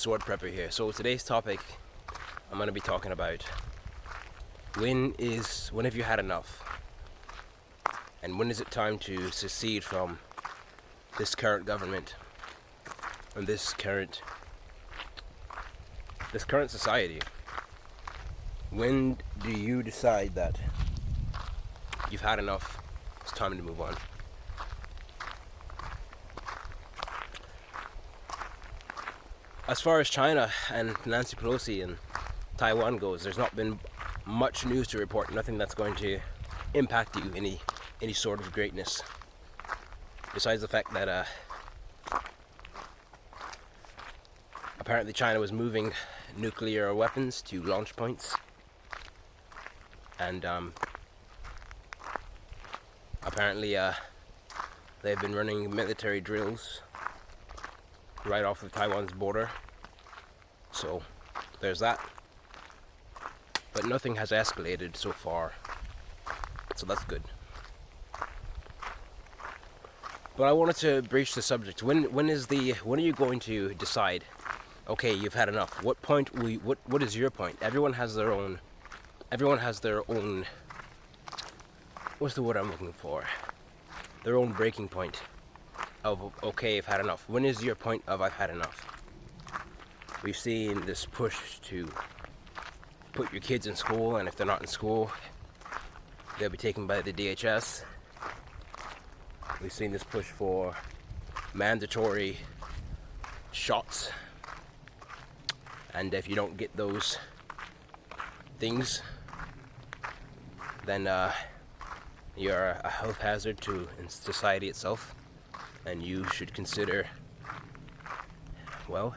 Sword Prepper here. So today's topic, I'm going to be talking about when have you had enough, and when is it time to secede from this current government and this current society. When do you decide that you've had enough? It's time to move on. As far as China and Nancy Pelosi and Taiwan goes, there's not been much news to report. Nothing that's going to impact you any sort of greatness. Besides the fact that apparently China was moving nuclear weapons to launch points, and apparently they've been running military drills right off of Taiwan's border. So there's that. But nothing has escalated so far, so that's good. But I wanted to breach the subject. When are you going to decide, okay, you've had enough? What point what is your point? Everyone has their own, what's the word I'm looking for? Their own breaking point of, okay, I've had enough. When is your point of I've had enough? We've seen this push to put your kids in school, and if they're not in school, they'll be taken by the DHS. We've seen this push for mandatory shots, and if you don't get those things, then you're a health hazard to society itself, and you should consider, well,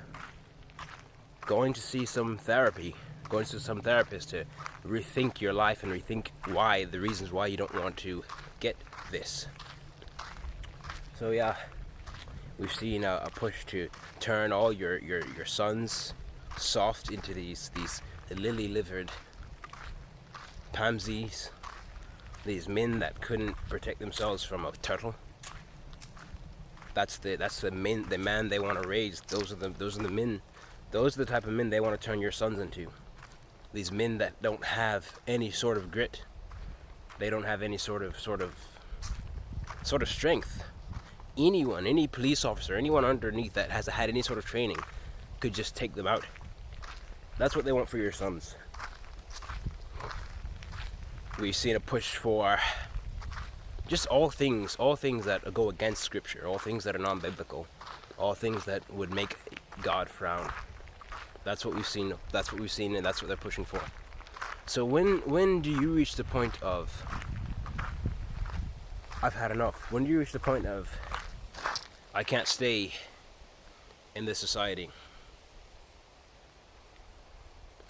going to see some therapy, going to some therapist to rethink your life and rethink the reasons why you don't want to get this. So yeah, we've seen a push to turn all your sons soft into these lily-livered pansies, these men that couldn't protect themselves from a turtle. That's the man they want to raise. Those are the men. Those are the type of men they want to turn your sons into. These men that don't have any sort of grit. They don't have any sort of strength. Anyone, any police officer, anyone underneath that has had any sort of training could just take them out. That's what they want for your sons. We've seen a push for just all things that go against Scripture, all things that are non-biblical, all things that would make God frown. That's what we've seen, and that's what they're pushing for. So when do you reach the point of, I've had enough? When do you reach the point of, I can't stay in this society?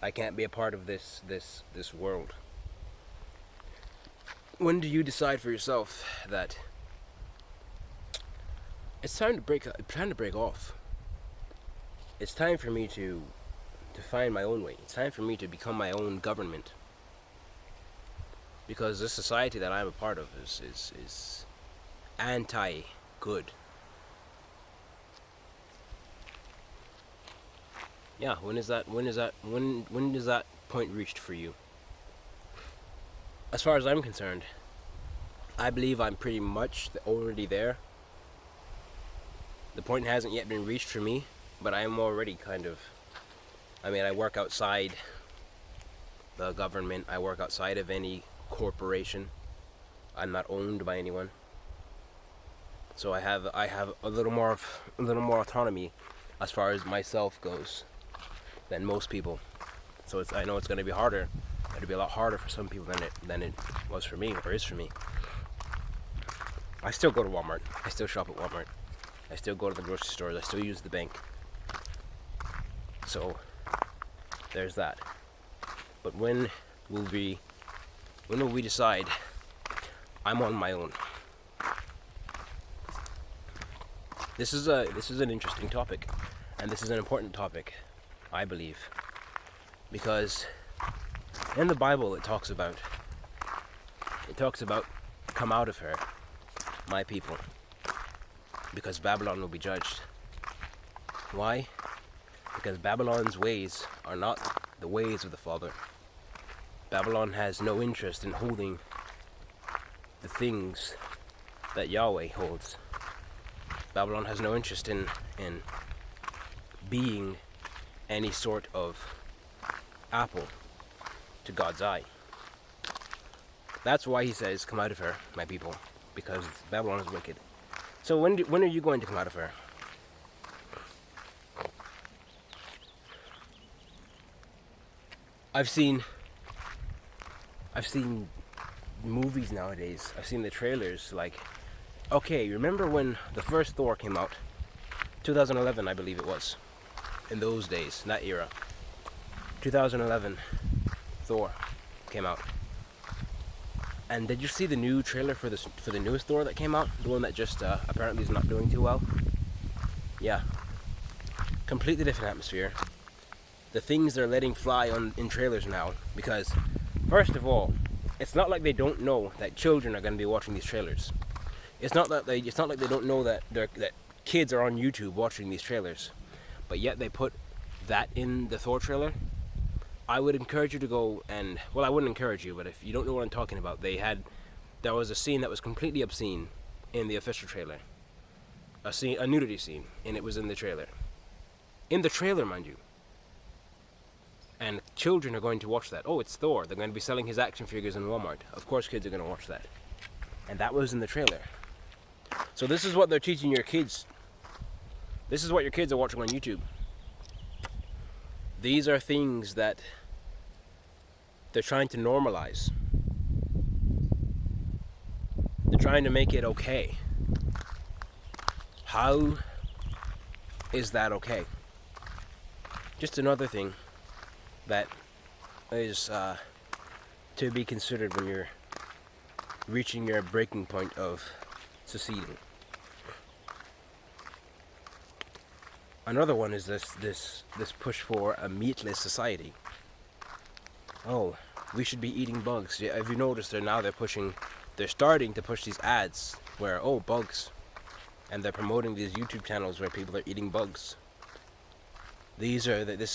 I can't be a part of this world. When do you decide for yourself that it's time to break off? It's time for me to find my own way. It's time for me to become my own government. Because this society that I'm a part of is anti-good. Yeah, when is that point reached for you? As far as I'm concerned, I believe I'm pretty much already there. The point hasn't yet been reached for me, but I am already I work outside the government. I work outside of any corporation. I'm not owned by anyone. So I have a little more autonomy as far as myself goes than most people. So I know it's going to be harder. It'll be a lot harder for some people than it was for me, or is for me. I still go to Walmart. I still shop at Walmart. I still go to the grocery stores. I still use the bank. So there's that. But when will we decide I'm on my own? This is an interesting topic, and this is an important topic, I believe, because in the Bible it talks about come out of her, my people, because Babylon will be judged. Why? Because Babylon's ways are not the ways of the Father. Babylon has no interest in holding the things that Yahweh holds. Babylon has no interest in being any sort of apple to God's eye. That's why he says, come out of her, my people, because Babylon is wicked. So when are you going to come out of her? I've seen movies nowadays. I've seen the trailers. Like, okay, remember when the first Thor came out? 2011, I believe it was. In those days, in that era. 2011, Thor came out. And did you see the new trailer for the newest Thor that came out? The one that just apparently is not doing too well? Yeah. Completely different atmosphere. The things they're letting fly in trailers now, because first of all, it's not like they don't know that children are going to be watching these trailers. It's not like they don't know that kids are on YouTube watching these trailers, but yet they put that in the Thor trailer. I would encourage you to go and, well, I wouldn't encourage you, but if you don't know what I'm talking about, there was a scene that was completely obscene in the official trailer, a nudity scene, and it was in the trailer. In the trailer, mind you. And children are going to watch that. Oh, it's Thor. They're going to be selling his action figures in Walmart. Of course kids are going to watch that. And that was in the trailer. So this is what they're teaching your kids. This is what your kids are watching on YouTube. These are things that they're trying to normalize. They're trying to make it okay. How is that okay? Just another thing that is to be considered when you're reaching your breaking point of seceding. Another one is this push for a meatless society. Oh, we should be eating bugs. Yeah, have you noticed they're starting to push these ads where, oh, bugs, and they're promoting these YouTube channels where people are eating bugs. This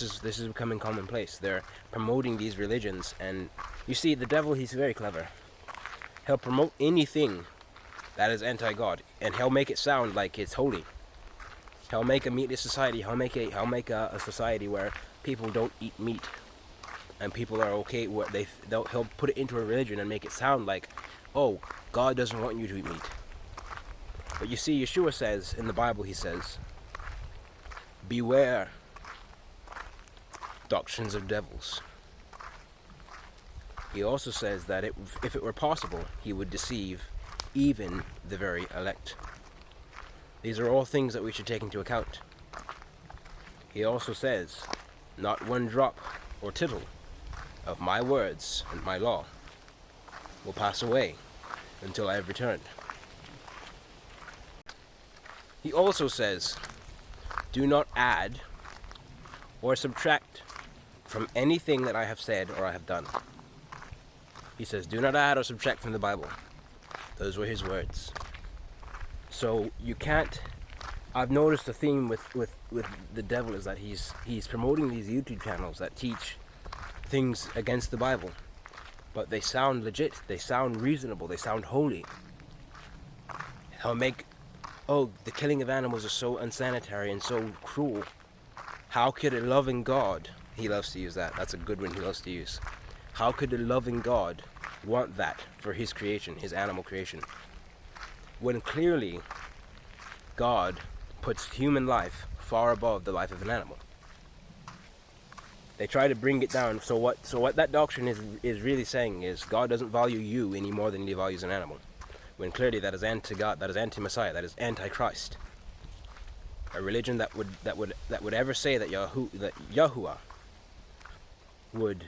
is becoming commonplace. They're promoting these religions, and you see, the devil, he's very clever. He'll promote anything that is anti-God, and he'll make it sound like it's holy. He'll make a meatless society. He'll make a society where people don't eat meat, and people are okay with he'll put it into a religion and make it sound like, oh, God doesn't want you to eat meat. But you see, Yeshua says in the Bible, he says, beware doctrines of devils. He also says that if it were possible, he would deceive even the very elect. These are all things that we should take into account. He also says, not one drop or tittle of my words and my law will pass away until I have returned. He also says, do not add or subtract from anything that I have said or I have done. He says, do not add or subtract from the Bible. Those were his words. So you can't. I've noticed a theme with the devil is that he's promoting these YouTube channels that teach things against the Bible, but they sound legit, they sound reasonable, they sound holy. He'll make, oh, the killing of animals is so unsanitary and so cruel. How could a loving God, he loves to use that, that's a good one he loves to use. How could a loving God want that for his creation, his animal creation? When clearly God puts human life far above the life of an animal. They try to bring it down. So what that doctrine is really saying is God doesn't value you any more than he values an animal. When clearly that is anti-God, that is anti-Messiah, that is anti-Christ. A religion that would ever say that Yahuwah would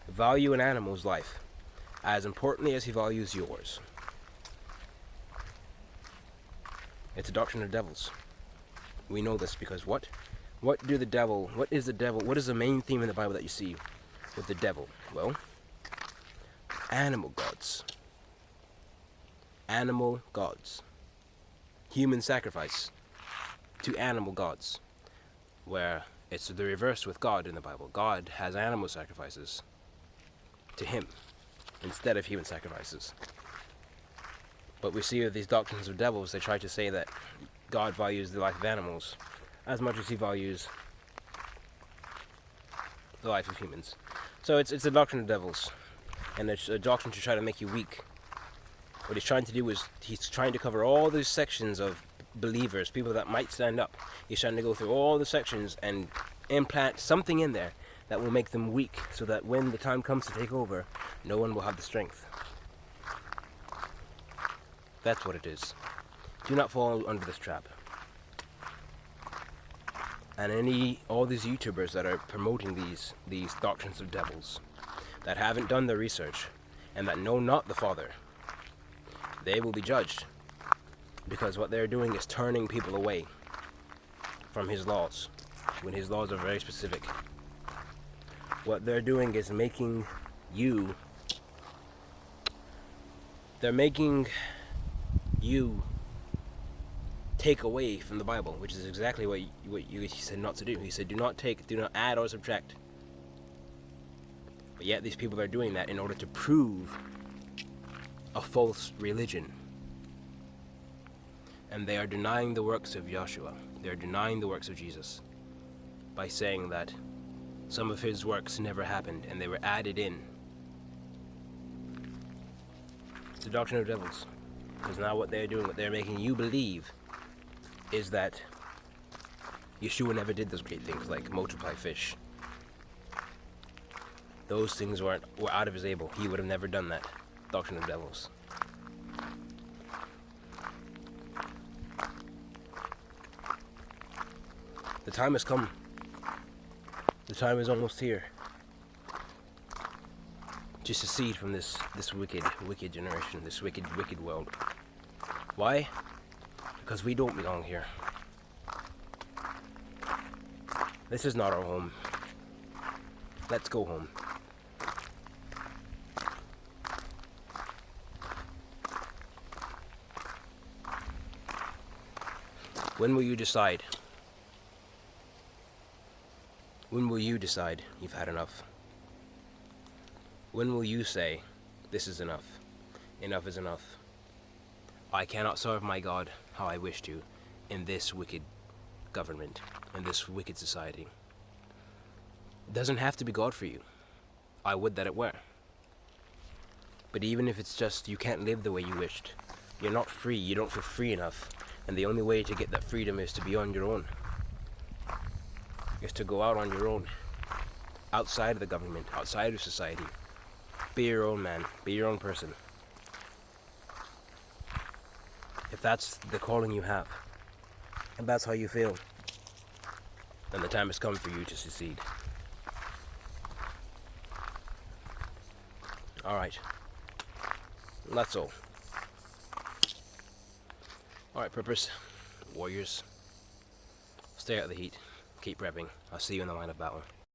value an animal's life as importantly as he values yours. It's a doctrine of devils. We know this because what is the main theme in the Bible that you see with the devil? Well, animal gods. Animal gods. Human sacrifice to animal gods. Where It's the reverse with God in the Bible. God has animal sacrifices to him instead of human sacrifices. But we see with these doctrines of devils, they try to say that God values the life of animals as much as he values the life of humans. So it's a doctrine of devils, and it's a doctrine to try to make you weak. What he's trying to do is he's trying to cover all these sections of believers, people that might stand up. He's trying to go through all the sections and implant something in there that will make them weak, so that when the time comes to take over, no one will have the strength. That's what it is. Do not fall under this trap. And all these YouTubers that are promoting these doctrines of devils, that haven't done their research, and that know not the Father, they will be judged, because what they're doing is turning people away from his laws, when his laws are very specific. What they're doing is making you take away from the Bible, which is exactly what he said not to do. He said, do not add or subtract. But yet these people are doing that in order to prove a false religion. And they are denying the works of Yahshua. They are denying the works of Jesus by saying that some of his works never happened and they were added in. It's the doctrine of devils. Because now what they're doing, what they're making you believe, is that Yeshua never did those great things like multiply fish. Those things were out of his able. He would have never done that. Doctrine of devils. The time has come. The time is almost here to secede from this wicked generation, this wicked world. Why? Because we don't belong here. This is not our home. Let's go home. When will you decide? When will you decide you've had enough? When will you say, this is enough? Enough is enough. I cannot serve my God how I wish to in this wicked government, in this wicked society. It doesn't have to be God for you. I would that it were. But even if it's just you can't live the way you wished, you're not free, you don't feel free enough, and the only way to get that freedom is to be on your own. Is to go out on your own, outside of the government, outside of society. Be your own man, be your own person. If that's the calling you have, and that's how you feel, then the time has come for you to succeed. Alright. That's all. Alright, preppers, warriors, stay out of the heat. Keep prepping. I'll see you in the line of battle.